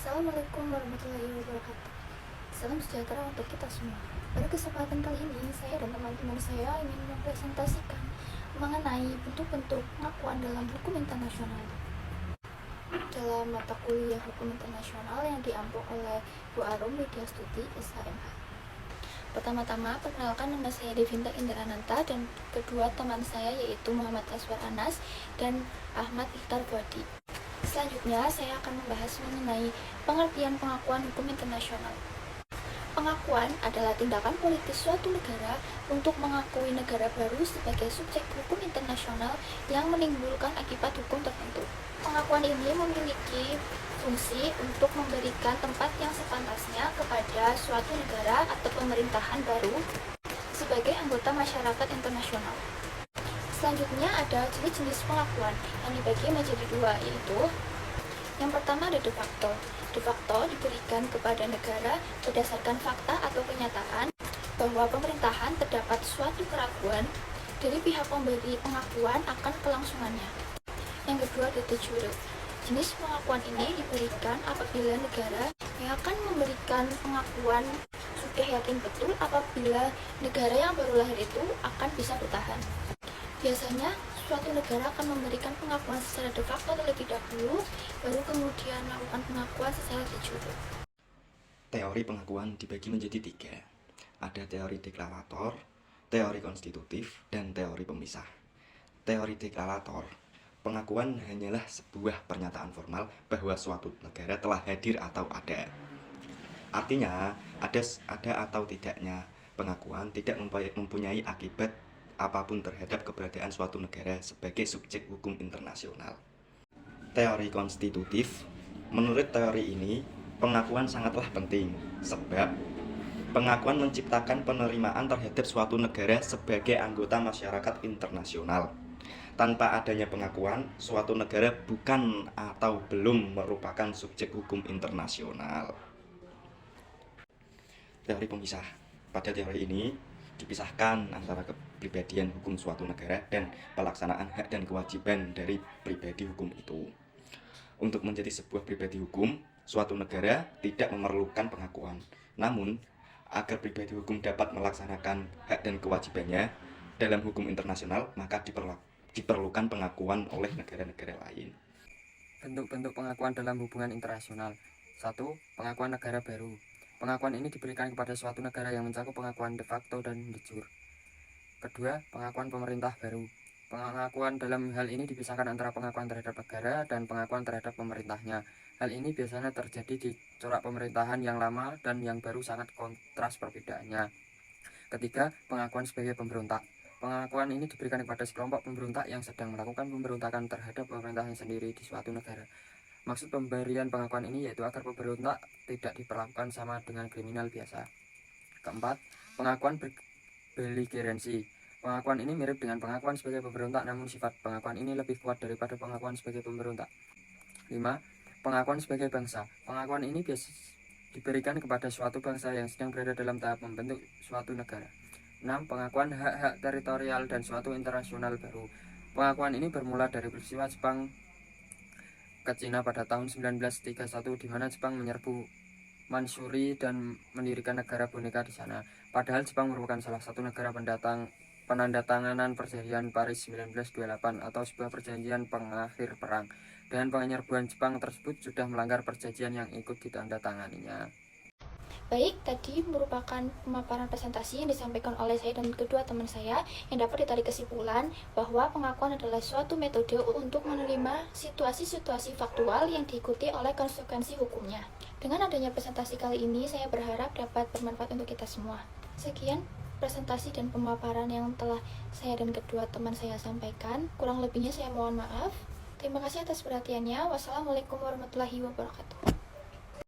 Assalamualaikum warahmatullahi wabarakatuh. Salam sejahtera untuk kita semua. Pada kesempatan kali ini, saya dan teman-teman saya ingin mempresentasikan mengenai bentuk-bentuk pengakuan dalam hukum internasional. Dalam mata kuliah hukum internasional yang diampu oleh Bu Arum Widyastuti, SHMH. Pertama-tama, perkenalkan, nama saya Devinta Indrananta dan kedua teman saya yaitu Muhammad Aswar Anas dan Ahmad Ikhtar Buadi. Selanjutnya, saya akan membahas mengenai pengertian pengakuan hukum internasional. Pengakuan adalah tindakan politis suatu negara untuk mengakui negara baru sebagai subjek hukum internasional yang menimbulkan akibat hukum tertentu. Pengakuan ini memiliki fungsi untuk memberikan tempat yang sepantasnya kepada suatu negara atau pemerintahan baru sebagai anggota masyarakat internasional. Selanjutnya ada jenis-jenis pengakuan yang dibagi menjadi dua, yaitu yang pertama ada de facto. De facto diberikan kepada negara berdasarkan fakta atau kenyataan bahwa pemerintahan terdapat suatu keraguan dari pihak pemberi pengakuan akan kelangsungannya. Yang kedua ada de jure. Jenis pengakuan ini diberikan apabila negara yang akan memberikan pengakuan sudah yakin betul apabila negara yang baru lahir itu akan bisa bertahan. Biasanya, suatu negara akan memberikan pengakuan secara de facto terlebih dahulu, baru kemudian melakukan pengakuan secara de jure. Teori pengakuan dibagi menjadi tiga. Ada teori deklarator, teori konstitutif, dan teori pemisah. Teori deklarator, pengakuan hanyalah sebuah pernyataan formal bahwa suatu negara telah hadir atau ada. Artinya, ada atau tidaknya pengakuan tidak mempunyai akibat apapun terhadap keberadaan suatu negara sebagai subjek hukum internasional. Teori konstitutif, menurut teori ini, pengakuan sangatlah penting, sebab pengakuan menciptakan penerimaan terhadap suatu negara sebagai anggota masyarakat internasional. Tanpa adanya pengakuan, suatu negara bukan atau belum merupakan subjek hukum internasional. Teori pemisah. Pada teori ini, dipisahkan antara kepribadian hukum suatu negara dan pelaksanaan hak dan kewajiban dari pribadi hukum itu. Untuk menjadi sebuah pribadi hukum, suatu negara tidak memerlukan pengakuan. Namun, agar pribadi hukum dapat melaksanakan hak dan kewajibannya dalam hukum internasional, maka diperlukan pengakuan oleh negara-negara lain. Bentuk-bentuk pengakuan dalam hubungan internasional. 1. Pengakuan negara baru. Pengakuan ini diberikan kepada suatu negara yang mencakup pengakuan de facto dan de jure. Kedua, pengakuan pemerintah baru. Pengakuan dalam hal ini dipisahkan antara pengakuan terhadap negara dan pengakuan terhadap pemerintahnya. Hal ini biasanya terjadi di corak pemerintahan yang lama dan yang baru sangat kontras perbedaannya. Ketiga, pengakuan sebagai pemberontak. Pengakuan ini diberikan kepada sekelompok pemberontak yang sedang melakukan pemberontakan terhadap pemerintahan sendiri di suatu negara. Maksud pemberian pengakuan ini yaitu agar pemberontak tidak diperlakukan sama dengan kriminal biasa. Keempat, pengakuan berbeligeransi. Pengakuan ini mirip dengan pengakuan sebagai pemberontak, namun sifat pengakuan ini lebih kuat daripada pengakuan sebagai pemberontak. 5. Pengakuan sebagai bangsa. Pengakuan ini biasa diberikan kepada suatu bangsa yang sedang berada dalam tahap membentuk suatu negara. 6. Pengakuan hak-hak teritorial dan suatu internasional baru. Pengakuan ini bermula dari peristiwa Jepang ke Cina pada tahun 1931, di mana Jepang menyerbu Mansuri dan mendirikan negara boneka di sana. Padahal Jepang merupakan salah satu negara penandatanganan perjanjian Paris 1928 atau sebuah perjanjian pengakhir perang. Dengan penyerbuan Jepang tersebut sudah melanggar perjanjian yang ikut ditandatanganinya. Baik, tadi merupakan pemaparan presentasi yang disampaikan oleh saya dan kedua teman saya yang dapat ditarik kesimpulan bahwa pengakuan adalah suatu metode untuk menerima situasi-situasi faktual yang diikuti oleh konsekuensi hukumnya. Dengan adanya presentasi kali ini, saya berharap dapat bermanfaat untuk kita semua. Sekian presentasi dan pemaparan yang telah saya dan kedua teman saya sampaikan. Kurang lebihnya saya mohon maaf. Terima kasih atas perhatiannya. Wassalamualaikum warahmatullahi wabarakatuh.